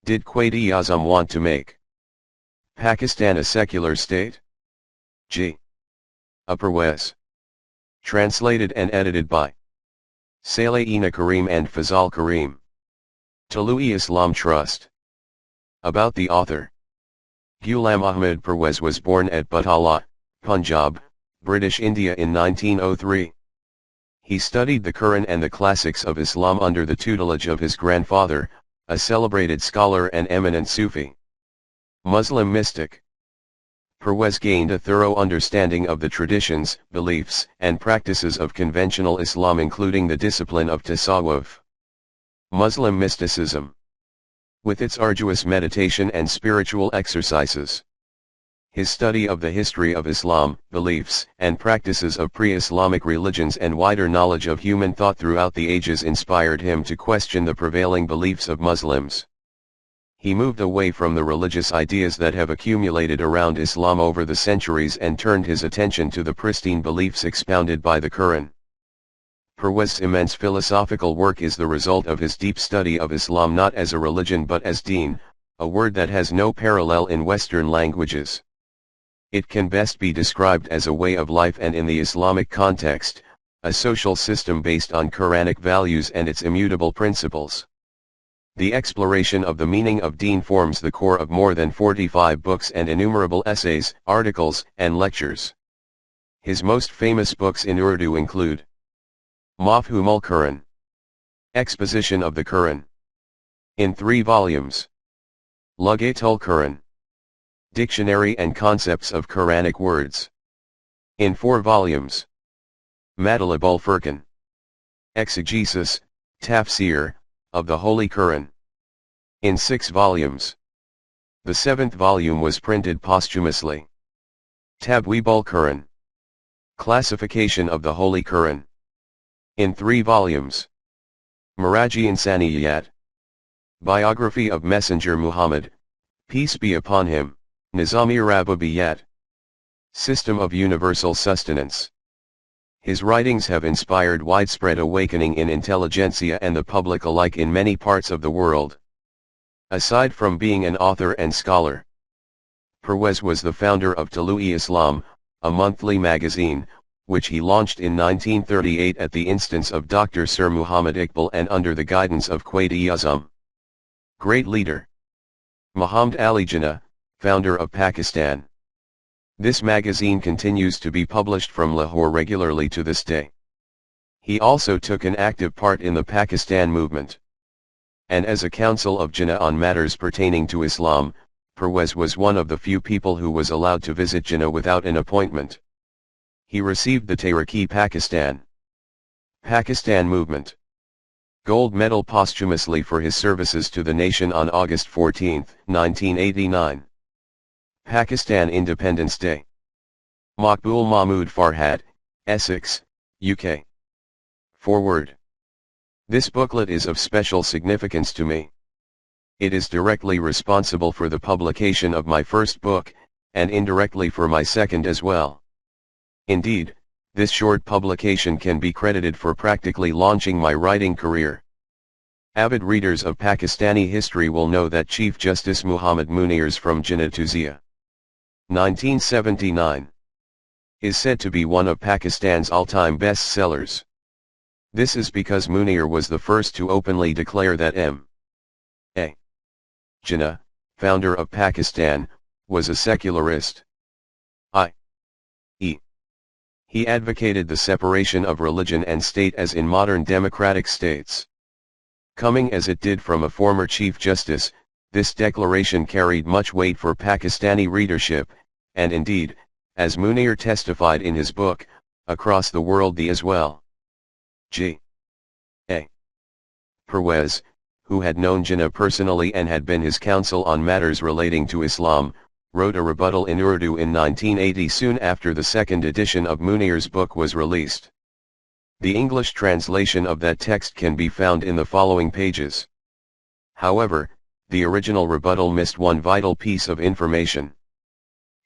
Did Quaid-e-Azam want to make Pakistan a secular state? G. Parwez. Translated and edited by Salayina Karim and Fazal Karim. Quaid-e-Azam Trust. About the author. Ghulam Ahmad Parwez was born at Butala, Punjab, British India in 1903. He studied the Quran and the classics of Islam under the tutelage of his grandfather, a celebrated scholar and eminent Sufi Muslim mystic. Parwez gained a thorough understanding of the traditions, beliefs, and practices of conventional Islam, including the discipline of Tasawwuf, Muslim mysticism, with its arduous meditation and spiritual exercises. His study of the history of Islam, beliefs, and practices of pre-Islamic religions and wider knowledge of human thought throughout the ages inspired him to question the prevailing beliefs of Muslims. He moved away from the religious ideas that have accumulated around Islam over the centuries and turned his attention to the pristine beliefs expounded by the Quran. Parwez's immense philosophical work is the result of his deep study of Islam not as a religion but as deen, a word that has no parallel in Western languages. It can best be described as a way of life, and in the Islamic context, a social system based on Quranic values and its immutable principles. The exploration of the meaning of deen forms the core of more than 45 books and innumerable essays, articles, and lectures. His most famous books in Urdu include Mafhum al-Quran, Exposition of the Quran, in 3 volumes; Lugat al-Quran, Dictionary and Concepts of Quranic Words, in 4 volumes; Matlab al-Furqan, Exegesis, Tafsir, of the Holy Quran, in 6 volumes. The 7th volume was printed posthumously. Tabweeb al-Quran, Classification of the Holy Quran, in 3 volumes. Maraji Insaniyat, Biography of Messenger Muhammad, peace be upon him, Nizami Rabubiyat, System of Universal Sustenance. His writings have inspired widespread awakening in intelligentsia and the public alike in many parts of the world. Aside from being an author and scholar, Parwez was the founder of Quaid-e-Azam, a monthly magazine, which he launched in 1938 at the instance of Dr. Sir Muhammad Iqbal and under the guidance of Quaid-e-Azam. Great leader Muhammad Ali Jinnah, founder of Pakistan. This magazine continues to be published from Lahore regularly to this day. He also took an active part in the Pakistan movement. And as a counsel of Jinnah on matters pertaining to Islam, Parwez was one of the few people who was allowed to visit Jinnah without an appointment. He received the Tehreek-e-Pakistan movement gold medal posthumously for his services to the nation on August 14, 1989. Pakistan Independence Day. Maqbool Mahmood Farhad, Essex, UK. Forward. This booklet is of special significance to me. It is directly responsible for the publication of my first book, and indirectly for my second as well. Indeed, this short publication can be credited for practically launching my writing career. Avid readers of Pakistani history will know that Chief Justice Muhammad Munir's From Jinnah to Zia, 1979, is said to be one of Pakistan's all-time bestsellers. This is because Munir was the first to openly declare that M.A. Jinnah, founder of Pakistan, was a secularist. i.e., he advocated the separation of religion and state as in modern democratic states. Coming as it did from a former Chief Justice, this declaration carried much weight for Pakistani readership, and indeed, as Munir testified in his book, across the world as well. G. A. Parwez, who had known Jinnah personally and had been his counsel on matters relating to Islam, wrote a rebuttal in Urdu in 1980 soon after the second edition of Munir's book was released. The English translation of that text can be found in the following pages. However, the original rebuttal missed one vital piece of information.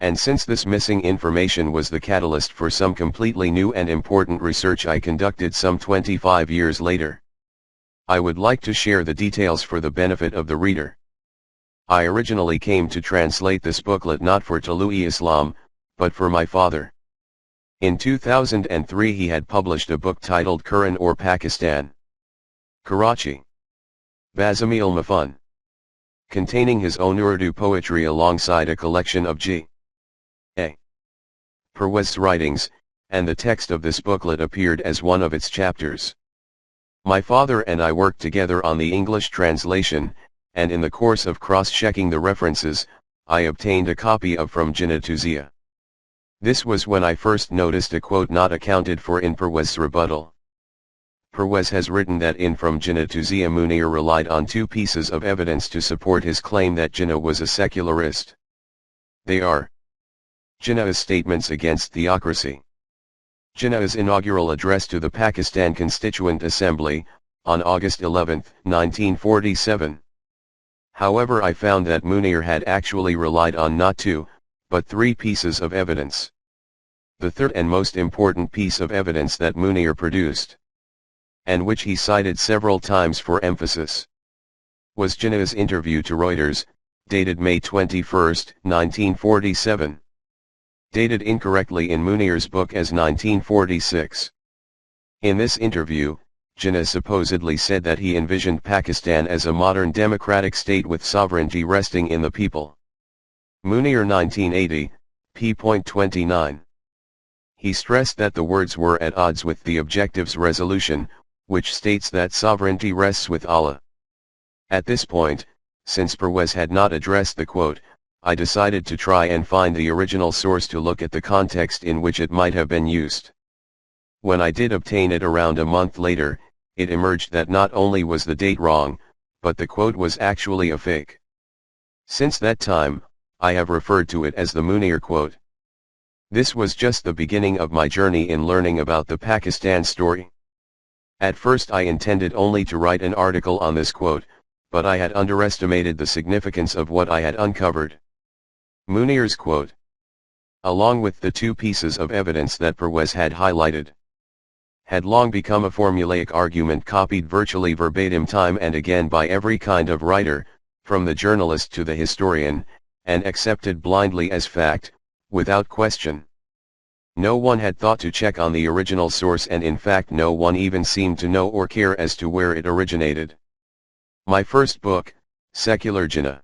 And since this missing information was the catalyst for some completely new and important research I conducted some 25 years later, I would like to share the details for the benefit of the reader. I originally came to translate this booklet not for Quaid-e-Azam, but for my father. In 2003 he had published a book titled Quran or Pakistan. Karachi. Bazamil Mafun. Containing his own Urdu poetry alongside a collection of G.A. Parwez's writings, and the text of this booklet appeared as one of its chapters. My father and I worked together on the English translation, and in the course of cross-checking the references, I obtained a copy of From Jinnah to Zia. This was when I first noticed a quote not accounted for in Parwez's rebuttal. Parwez has written that in From Jinnah to Zia Munir relied on two pieces of evidence to support his claim that Jinnah was a secularist. They are Jinnah's statements against theocracy. Jinnah's inaugural address to the Pakistan Constituent Assembly, on August 11, 1947. However, I found that Munir had actually relied on not two, but three pieces of evidence. The third and most important piece of evidence that Munir produced, and which he cited several times for emphasis, was Jinnah's interview to Reuters, dated May 21, 1947. Dated incorrectly in Munir's book as 1946. In this interview, Jinnah supposedly said that he envisioned Pakistan as a modern democratic state with sovereignty resting in the people. Munir 1980, p.29. He stressed that the words were at odds with the Objectives Resolution, which states that sovereignty rests with Allah. At this point, since Parwez had not addressed the quote, I decided to try and find the original source to look at the context in which it might have been used. When I did obtain it around a month later, it emerged that not only was the date wrong, but the quote was actually a fake. Since that time, I have referred to it as the Munir quote. This was just the beginning of my journey in learning about the Pakistan story. At first I intended only to write an article on this quote, but I had underestimated the significance of what I had uncovered. Munir's quote, along with the two pieces of evidence that Parwez had highlighted, had long become a formulaic argument copied virtually verbatim time and again by every kind of writer, from the journalist to the historian, and accepted blindly as fact, without question. No one had thought to check on the original source, and in fact no one even seemed to know or care as to where it originated. My first book, Secular Jinnah.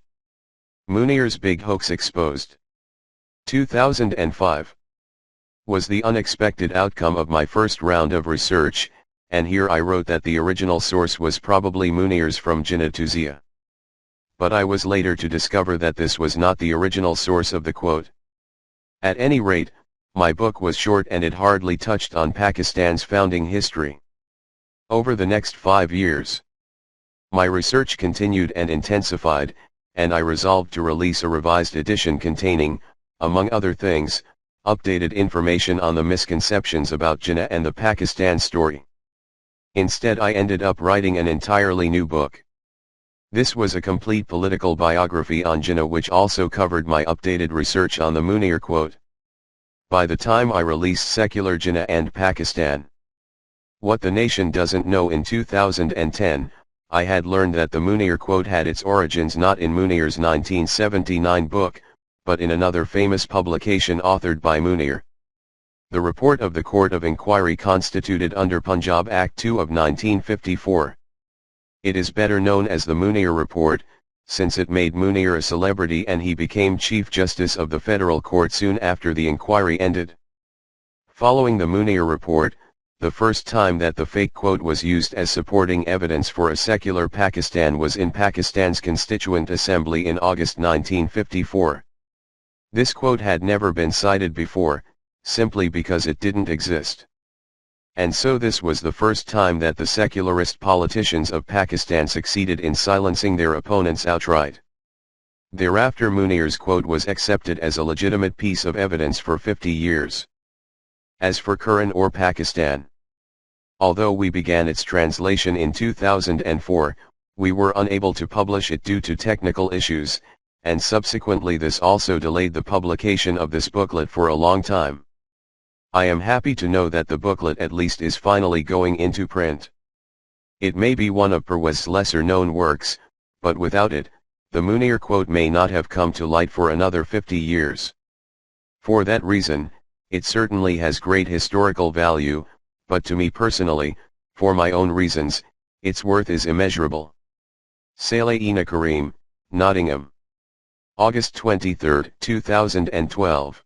Munir's Big Hoax Exposed. 2005. Was the unexpected outcome of my first round of research, and here I wrote that the original source was probably Munir's From Jinnah to Zia. But I was later to discover that this was not the original source of the quote. At any rate, my book was short and it hardly touched on Pakistan's founding history. Over the next 5 years, my research continued and intensified, and I resolved to release a revised edition containing, among other things, updated information on the misconceptions about Jinnah and the Pakistan story. Instead, I ended up writing an entirely new book. This was a complete political biography on Jinnah, which also covered my updated research on the Munir quote. By the time I released Secular Jinnah and Pakistan, What the Nation Doesn't Know in 2010, I had learned that the Munir quote had its origins not in Munir's 1979 book, but in another famous publication authored by Munir. The report of the Court of Inquiry constituted under Punjab Act 2 of 1954. It is better known as the Munir Report, since it made Munir a celebrity and he became Chief Justice of the Federal Court soon after the inquiry ended. Following the Munir Report, the first time that the fake quote was used as supporting evidence for a secular Pakistan was in Pakistan's Constituent Assembly in August 1954. This quote had never been cited before, simply because it didn't exist. And so this was the first time that the secularist politicians of Pakistan succeeded in silencing their opponents outright. Thereafter Munir's quote was accepted as a legitimate piece of evidence for 50 years. As for Quran or Pakistan, although we began its translation in 2004, we were unable to publish it due to technical issues, and subsequently this also delayed the publication of this booklet for a long time. I am happy to know that the booklet at least is finally going into print. It may be one of Parwez's lesser known works, but without it, the Munir quote may not have come to light for another 50 years. For that reason, it certainly has great historical value, but to me personally, for my own reasons, its worth is immeasurable. Saleh-Ina Karim, Nottingham. August 23, 2012.